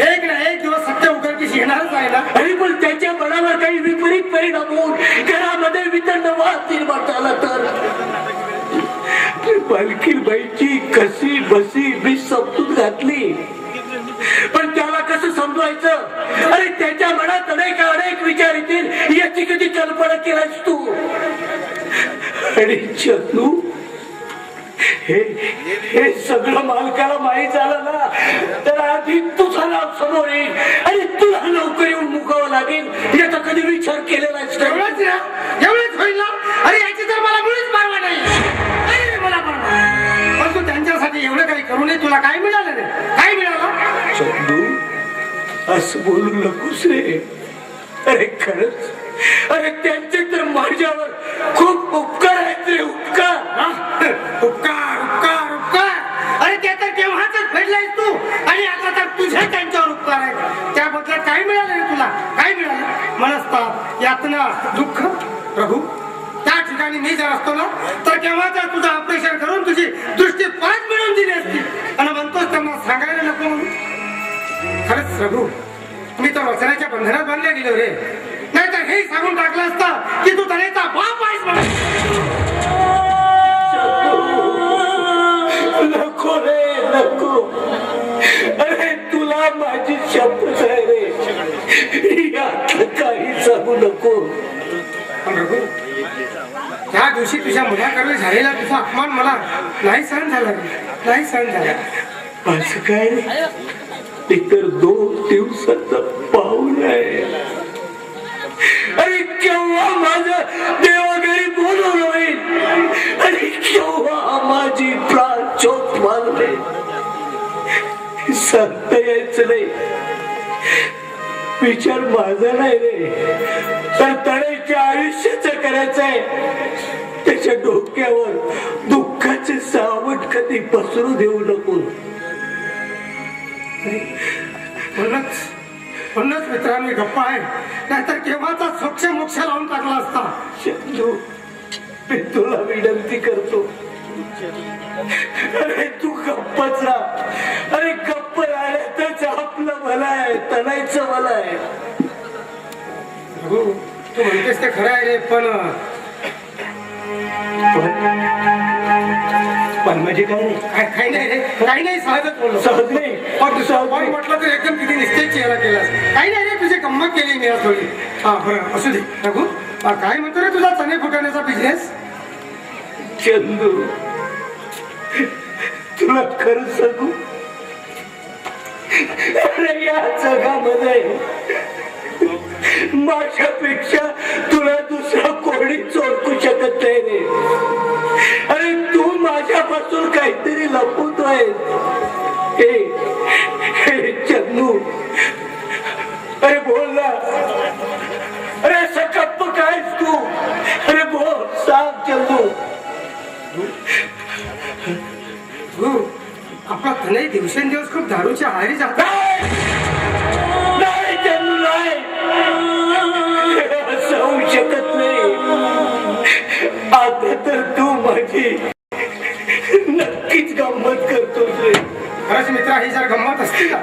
एक ना एक दिवस सत्य उघडकीस येणारच आहे ना. अरे पण त्याच्या मनावर काही विपरीत परिणाम होऊन घरामध्ये वितंड वाद निर्माण झाला तर मालकीनबाईची कशी बसी मी समजून घातली, पण त्याला कसं समजवायचं? अरे अरे त्याच्या मनात अनेक विचार येतील याची कधी कल्पना केलास तू? आणि चंदू, हे सगळं मालकाला माहीत झालं ना तर आधी तुझं नाव समोर येईल आणि तुला लवकर येऊन मुकावं लागेल याचा कधी विचार केलेला एवढंच ना, एवढंच होईल ना. अरे याची तर मला मुळीच परवा नाही. अरे मला परवा, पण तू त्यांच्यासाठी एवढं काही करू नये. तुला काय मिळालं रे? काय मिळालं? चंदू, असं बोलू नकोस रे. अरे खरंच, अरे त्यांचे तर माझ्यावर खूप उपकार आहेत रे, उपकार. उपकार उपकार उपकार. अरे ते तर केव्हाच फेडलायस तू आणि आता तर तुझे त्यांच्यावर उपकार आहे. त्याबद्दल काय मिळालं रे तुला? काय मिळालं? मनस्ताप, यातना, दुःख. प्रभू, त्या ठिकाणी मी जर असतो ना तर केव्हाच तुझं ऑपरेशन करून तुझी दृष्टी परत मिळवून दिली असती. आणि म्हणतोस त्यांना सांगायला नको म्हणून. खरंच प्रभू, मी तर वचनाच्या बंधनात बांधले गेलो रे. नाहीतर हे सांगून टाकलं असतं की तू तनेचा बाप आहेस म्हणून. नको रे, नको. अरे तुला माझी शपथ आहे रे, यातलं काही सांगू नको. पण प्रभू, त्या दिवशी तुझ्या मुलाकडे झालेला तुझा अपमान मला नाही सहन झाला रे. नाही सहन झाला. असं काय रे? ते तर 2 दिवसाचं पाऊल आहे. अरे केव्हा माझं देवाघरी बोलवलं होईल आणि केव्हा माझी प्राणज्योत मानले सांगता यायचं नाही. विचार माझा नाही रे, तर तळेच्या आयुष्याचं करायचंय. त्याच्या डोक्यावर दुःखाचे सावट कधी पसरू देऊ नको. म्हणूनच मित्रांनी गप्पा आहे, नाहीतर केव्हाचा सोक्ष मोक्ष लावून टाकला असता. चंदू, मी तुला विनंती करतो, अरे तू गप्पच राहा. अरे गप्प राहण्यातच आपलं भलं आहे, तणायचं भलं आहे. प्रभू, तू म्हणतेस ते खरं आहे रे, पण म्हणजे काय नाही, काही नाही रे. काही नाही, सहजच बोललो. सहज नाही. पण म्हटलं तर एकदम किती निश्चित चेहरा केलास. काही नाही रे, तुझी गंमत केली मी आज थोडी. हा बरं, असू दे. प्रभू, काय म्हणतो रे तुझा चणे फुटाण्याचा बिझनेस? चंदू, तुला खरं सांगू, अरे या जगामध्ये माझ्यापेक्षा तुला दुसरा कोणीच ओळखू शकत नाही रे. अरे तू माझ्यापासून काहीतरी लपवतोय. हे चंदू, अरे बोल ना. अरे असं गप्प कायस तू? अरे बोल, सांग चंदू. आपला तनय दिवसेंदिवस खूप दारूच्या आहारी जात. नाही चंदू, नाही, असं होऊ शकत नाही. आता तर तू माझी नक्कीच गंमत करतोस रे. खरंच मित्रा, ही जर गंमत असती ना,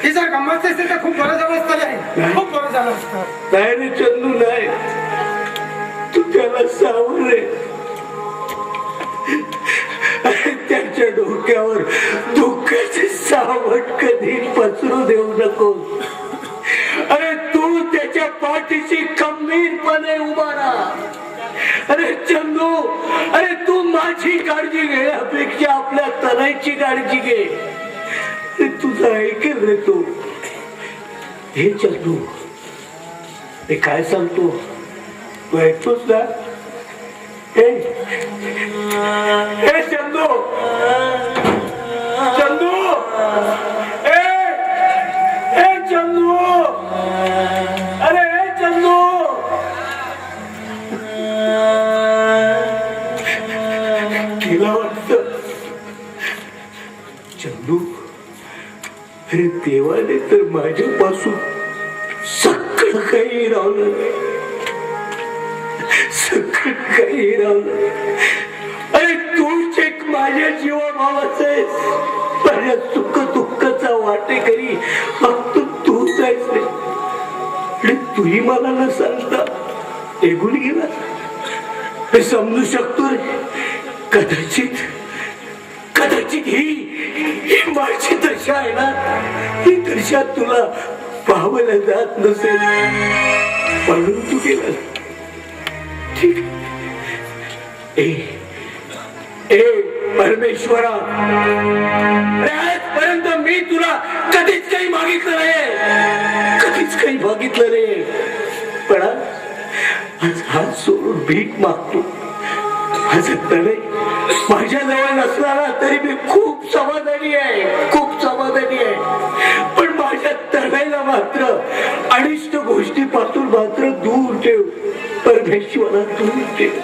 ही जर गंमत असते तर खूप बरं झालं असतं रे. खूप बरं झालं असतं. नाही रे चंदू, नाही. तू त्याला सावर रे. त्याच्या डोक्यावर दुःखाचे सावट कधी पसरू देऊ नको. अरे तू त्याच्या पाठीशी खंबीरपणे उभा राहा. अरे चंदू, अरे तू माझी काळजी घेण्यापेक्षा आपल्या तनयची काळजी घे. तुझं ऐकेल रे तू. हे चंदू, ते काय सांगतो तू ऐकतोस ना? हे चंदू, चंदू, ए चंदू, अरे चंदू. तिला वाटतं चंदू, अरे देवाने तर माझ्यापासून सगळं काही रावलं, सगळं काही रावलं. अरे तूच एक माझ्या जीवाभावाचं आहेस. माझ्या सुख दुःखाचा वाटेकरी फक्त तूच आहेस रे. आणि तुही मला न सांगता निघून गेला. हे समजू शकतो रे. कदाचित कदाचित ही माझी दशा आहे ना, ही दशा तुला पाहावला जात नसेल म्हणून तू गेला. ठीक. ए परमेश्वरा, आजपर्यंत मी तुला कधीच काही मागितलं नाही, कधीच काही मागितलं नाही, पण आज हात सोडून भीक मागतो. आज तने माझ्या जवळ नसणारा तरी मी खूप समाधानी आहे, खूप समाधानी आहे. पण माझ्या तळायला मात्र अनिष्ट गोष्टीपासून मात्र दूर ठेव परमेश्वरा, दूर ठेव.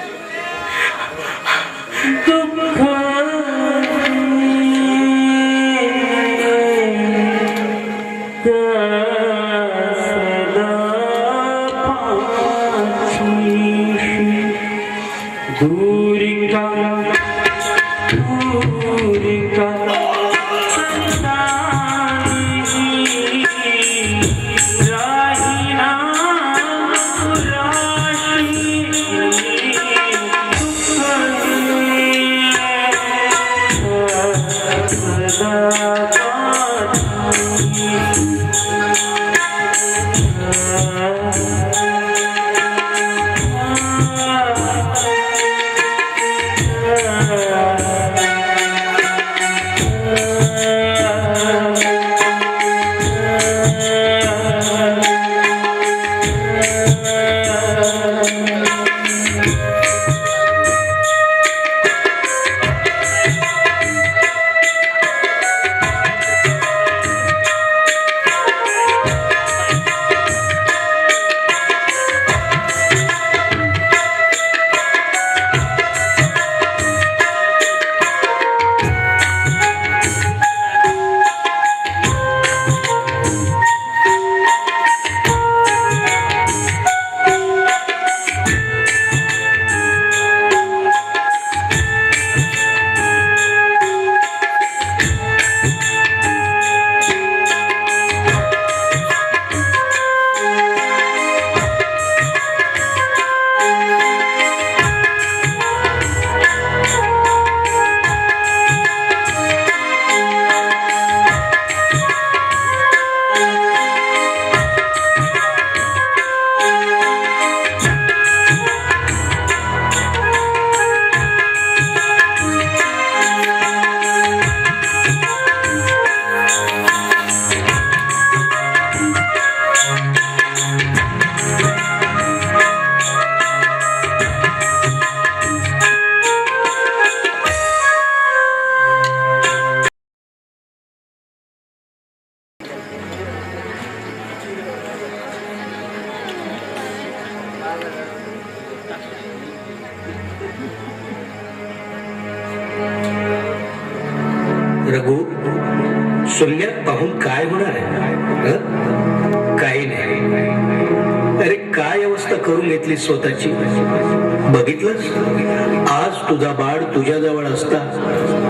रघु, शून्यात पाहून काय होणार आहे? काही नाही. अरे काय अवस्था करून घेतली स्वतःची. बघितलंस, आज तुझा बाळ तुझ्या जवळ असता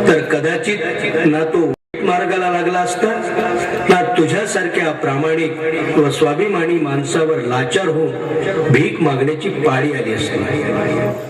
तर कदाचित ना तो मार्गाला लागला असता, ना तुझ्यासारख्या प्रामाणिक व स्वाभिमानी माणसावर लाचार होऊन भीक मागण्याची पाळी आली असती.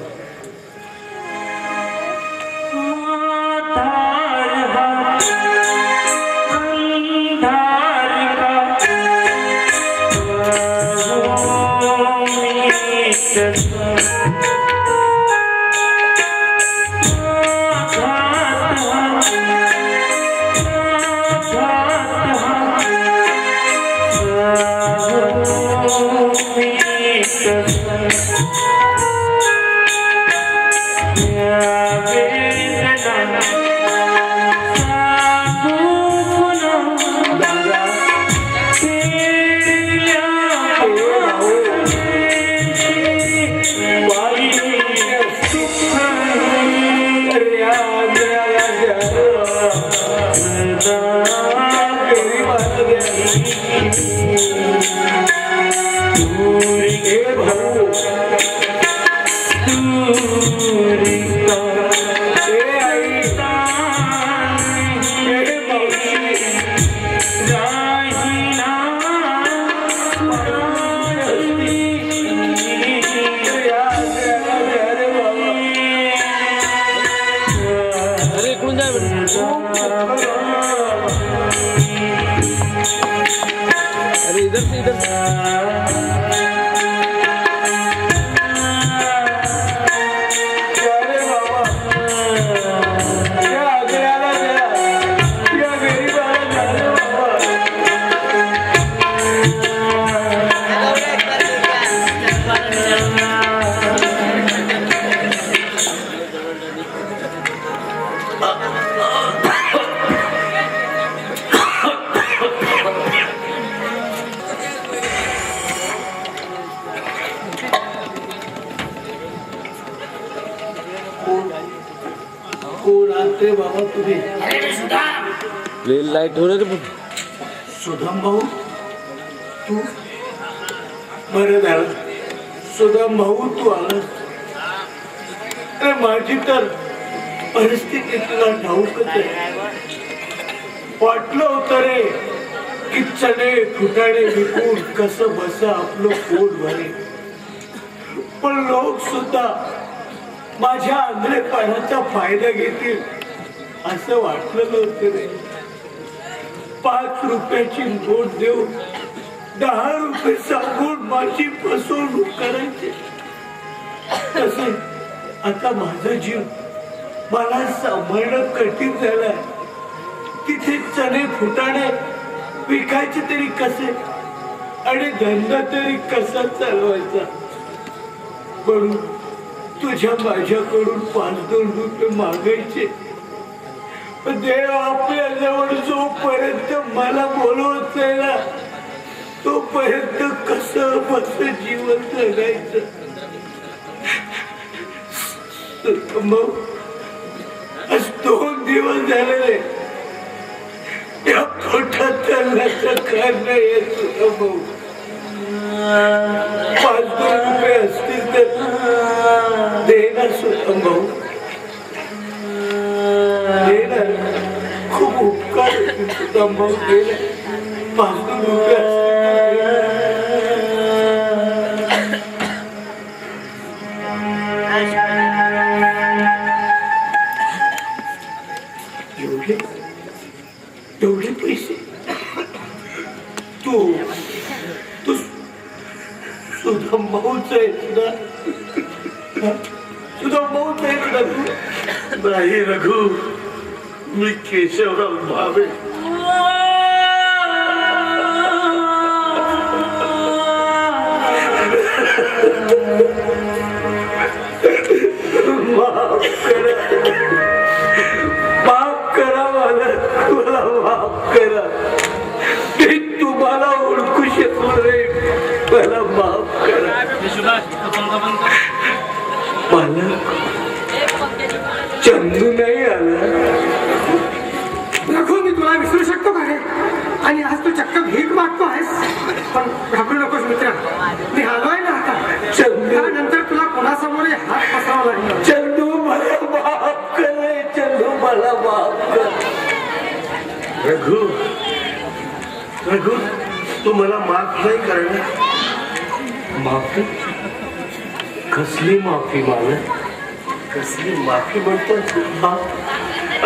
कोण आणते बाबा तुम्ही? अरे सुधा लाईट होणार रे सुदाम भाऊ तू बरं झालं सुदाम भाऊ तू आलास. अरे माझी तर परिस्थिती तुला ठाऊकच आहे. वाटलं होतं रे की चणे फुटाणे विकून कसं बस आपलं पोट भरे, पण लोक सुद्धा माझ्या आंधळेपणाचा फायदा घेतील असं वाटलं नव्हतं रे. 5 रुपयाची नोट देऊन 10 रुपये सांगून माझी फसवणूक करायची. तसे आता माझा जीव मला सांभाळणं कठीण झालंय. तिथे चणे फुटाणे विकायचे तरी कसे आणि धंदा तरी कसा चालवायचा. म्हणून तुझ्या माझ्याकडून 5-2 रुपये मागायचे. पण देव आपल्या जवळ जोपर्यंत मला बोलवत नाही ना तोपर्यंत कसं बस जीवन जगायचं. मग आज 2 दिवस झालेले या पोटात चालण्याचं कारण येत होतं भाऊ. 5-2 रुपये असतील तर देणार सुद्धा भाऊ देणार. खूप उपकार सुद्धा भाऊ देणार. 5-2 रुपये असतील एवढे पैसे तू सुदाम भाऊच आहे सुद्धा सुदाम भाऊच आहे सुद्धा तू. नाही रघु, मी केशवराव भावे. माफ करा मला माफ करा. मी तुम्हाला ओळखू शकलो रे. मला माफ करा. मला चंदू नाही आला. रघु मी तुला विसरू शकतो का रे? आणि आज तू चक्क भीक मागतो आहेस. पण घाबरू नकोस मित्र, मी आलोय ना आता. त्यानंतर तुला कोणासमोर हात पसरावा लागला. चंदू मला माफ कर रे. चंदू मला माफ कर. रघु रघु तू मला माफ नाही करणार. माफी? कसली माफी मला? कसली माफी म्हणतो?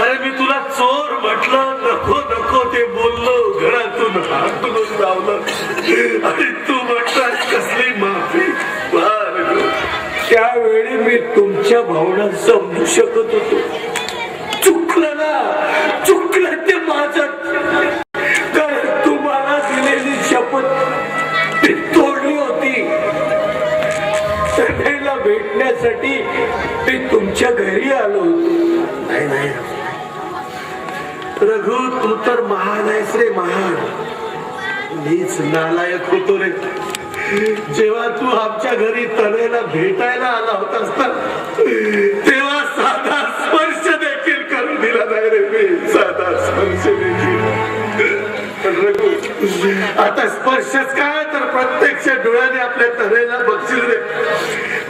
अरे मी तुला चोर म्हटलं, नको नको ते बोललो, घरातून हाकलून लावलं आणि तू म्हणतात कसली माफी. त्यावेळी मी तुमच्या भावना समजू शकत होतो. चुकलं ना, चुकलं ते माझं. कारण तुम्हाला दिलेली शपथ मी तोडली होती. सगळ्याला भेटण्यासाठी मी तुमच्या घरी आलो होतो. नाही नाही रघु, तू तर महान आहेस रे, महान. मीच नालायक होतो रे. जेव्हा तू आमच्या घरी तनेला भेटायला आला होतास ना, तेव्हा साधा स्पर्श देखील करू दिला नाही रे मी. साधा स्पर्श देखील. पण रघु, आता स्पर्शच काय तर प्रत्यक्ष डोळ्याने आपल्या तनेला बघशील रे.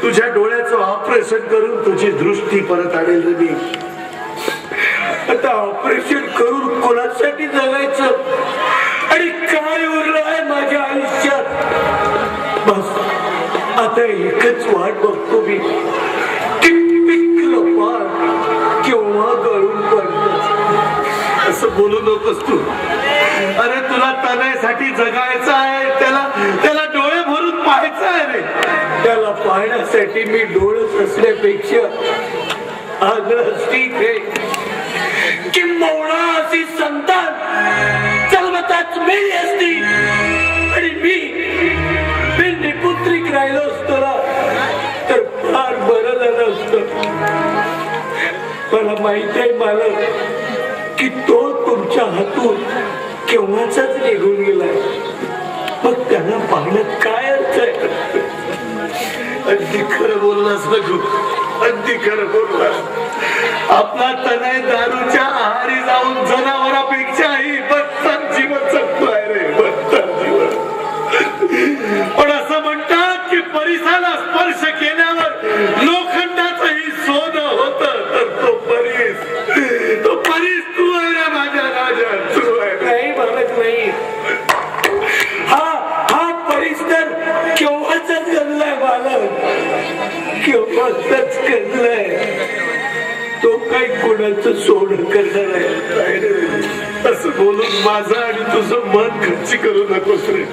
तुझ्या डोळ्याचं ऑपरेशन करून तुझी दृष्टी परत आणेल रे मी. आता ऑपरेशन करून कोणासाठी जगायचं आणि काय उरलं आहे माझ्या आयुष्यात? बस आता एकच वाट बघतो मी. पिकलं पान केव्हा गळून पडलं. असं बोलू नकोस तू. अरे तुला तनयसाठी जगायचं आहे, त्याला डोळे भरून पाहायचं आहे रे. त्याला पाहण्यासाठी मी डोळस असल्यापेक्षा आग्रह ठीक आहे की मौळा अशी संतान जन्मताच मिळली असती आणि मी निपुत्रिक राहिलो असतो ना तर फार बरं झालं असतं. मला माहित आहे मालक की तो तुमच्या हातून केव्हाचाच निघून गेलाय. मग त्याला पाहण्यात काय अर्थ आहे? अगदी खरं बोललास रघु, अगदी खरं बोललास. आपला तनय दारूच्या आहारी जाऊन जनावरापेक्षाही बदतर जीवन जगतोय रे, बदतर जीवन. पण असं म्हणतात की परिसाला स्पर्श केल्यावर लोखंडाचंही सोनं होत, तर तो परीस तू आहे रे माझ्या राजा, तू आहे. नाही म्हणत नाही. हा परिसर केव्हाच गणलाय बालक, केव्हाच गणलाय. तो काही कोणाचं सोडून करणार आहे. असं बोलून माझं आणि तुझं मन खर्ची करू नकोस रे.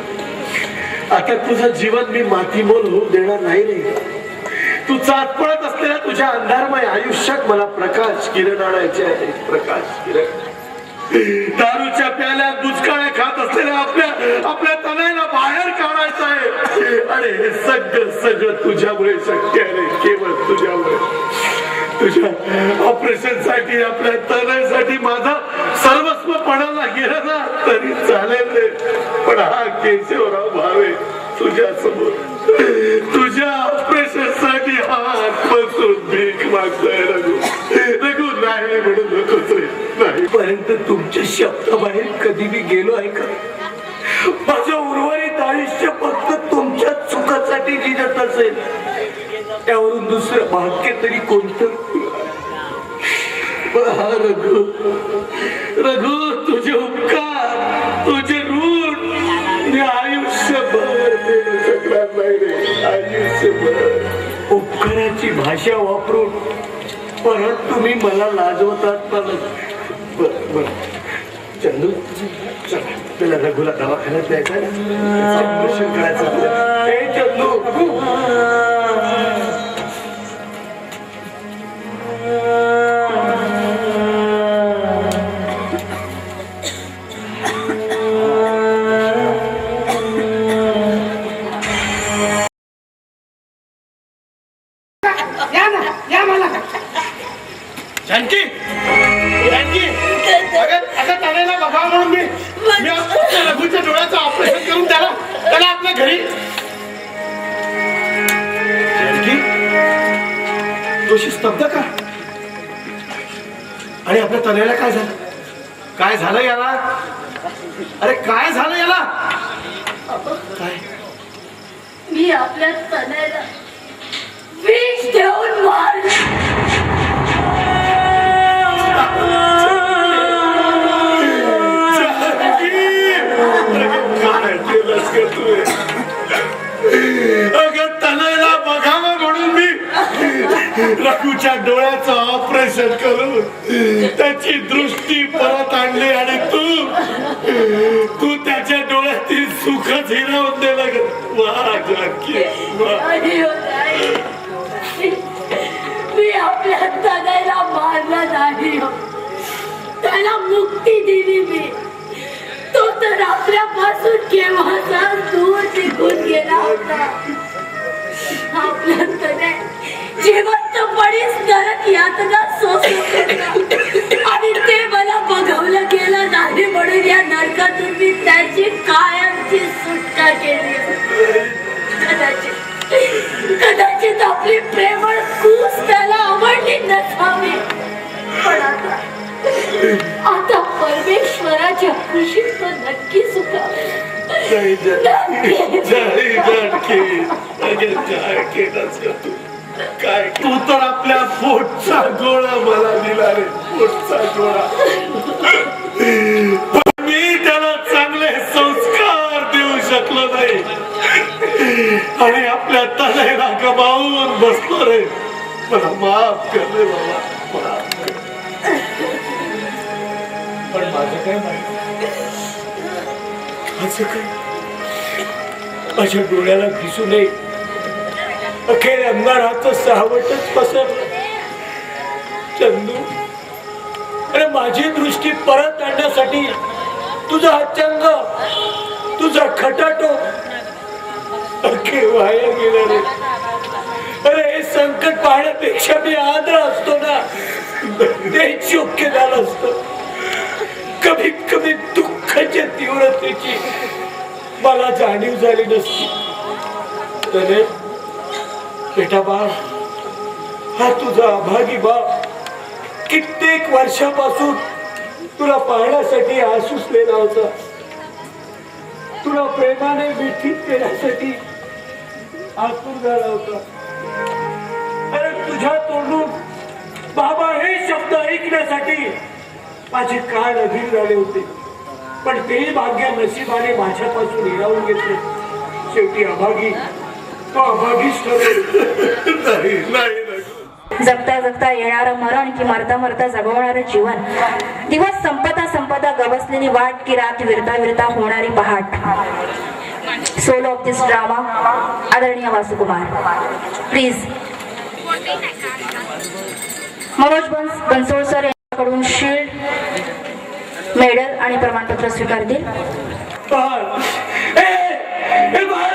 आता तुझं जीवन मी मातीमोल होऊ देणार नाही रे. तू चाचपळत असलेल्या तुझ्या अंधारमय आयुष्यात मला प्रकाश किरण आणायचे आहे, प्रकाश किरण. दारूच्या प्याल्यात दुष्काळ खात असलेल्या आपल्या तनयला बाहेर काढायचं आहे. अरे हे सगळं तुझ्यामुळे शक्य आहे, केवळ तुझ्यामुळे. तुझ्या ऑपरेशन साठी, आपल्या तनयसाठी माझं सर्वस्व पणाला गेलं ना तरी चालेल रे. पण हा केशवराव भावे तुझ्या समोर तुझ्या ऑपरेशन साठी हात बसून भीक मागतोय. रघु नाही म्हणू नकोस रे, नाही. परंतु तुमच्या शब्दाबाहेर कधी मी गेलो आहे का? माझं उर्वरित आयुष्य फक्त तुमच्या सुखासाठी जिरत असेल, त्यावरून दुसरं भाग्य तरी कोणतं? रघु तुझे उपकार, तुझे ऋण मी आयुष्यभर देऊ शकणार नाही रे, आयुष्यभर. उपकाराची भाषा वापरून परत तुम्ही मला लाजवतात. बर चंदू, चला त्याला रघुला दवाखान्यात न्यायचं आहे ना, ऑपरेशन करायचं आपल्याला. हे चंदू, या मला जानकी, जानकी, आता तनयला बघा म्हणून मी रघुच्या डोळ्याचं ऑपरेशन करून त्याला आपल्या घरी. जानकी तुझी स्तब्ध का? आणि आपल्या तनयला काय झालं? काय झालं याला? अरे काय झालं याला? काय? मी आपल्या तनयला विष देऊन मारलं. काय केलंस का तू? अगं तनयला बघावं म्हणून मी रघुच्या डोळ्याचं ऑपरेशन करून त्याची दृष्टी परत आणली आणि तू त्याच्या डोळ्यातील सुखच हिरावून दिलं. वा जानकी, वा. मी आपल्या तनयला मारलं नाही, त्याला मुक्ती दिली मी. तो तर आपल्यापासून केव्हाचा दूर निघून गेला होता. आपल्या तनय जिवंतपणीच नरक यातना सोसत होता आणि ते मला बघवलं गेलं नाही म्हणून या नरकातून मी त्याची कायमची सुटका केली. कदाचित आपली प्रेमळ कूस त्याला आवडली नसावी, पण आता परमेश्वराच्या खुशीत तो नक्की सुखावेल. काय तू तर आपल्या पोटचा गोळा मला दिला रे, पोटचा गोळा. मी त्याला चांगले संस्कार देऊ शकलो नाही आणि आपल्या तनयला गमावून बसलो रे. मला माफ कर रे बाबा, माफ कर. पण माझं काय माहिती, असं काय माझ्या डोळ्याला दिसू नये. अखेर अंगाराचं सावटच पसरलं. चंदू, अरे माझी दृष्टी परत आणण्यासाठी तुझा हा चंग, तुझा खटाटो अखेर वाया गेला रे. अरे हे संकट पाहण्यापेक्षा मी आदर असतो ना, तेच योग्य झालं असतं. कमीत कमी दुःखाच्या तीव्रतेची मला जाणीव झाली नसती. तर बेटा बाळ, हा तुझा अभागी बाळ कित्येक वर्षापासून तुला पाहण्यासाठी आसुसलेला होता, तुला प्रेमाने मिठीत केल्यासाठी आतुर झाला होता. अरे तुझ्या तोंडून बाबा हे शब्द ऐकण्यासाठी माझे कान अधीर झाले होते, पण ते भाग्य नशिबाने माझ्यापासून हिरावून घेतले. शेवटी अभागी तो अभागीच ठरले. नाही जगता जगता येणारं मरण की मरता मरता जगवणारं जीवन, दिवस संपता संपता गवसलेली वाट की रात विरता विरता होणारी पहाट. सोल ऑफ दिस ड्रामा आदरणीय वासुकुमार. प्लीज मनोज बनसोड सर यांच्याकडून शील्ड, मेडल आणि प्रमाणपत्र स्वीकारतील. बाळ, ए, ए बाळ,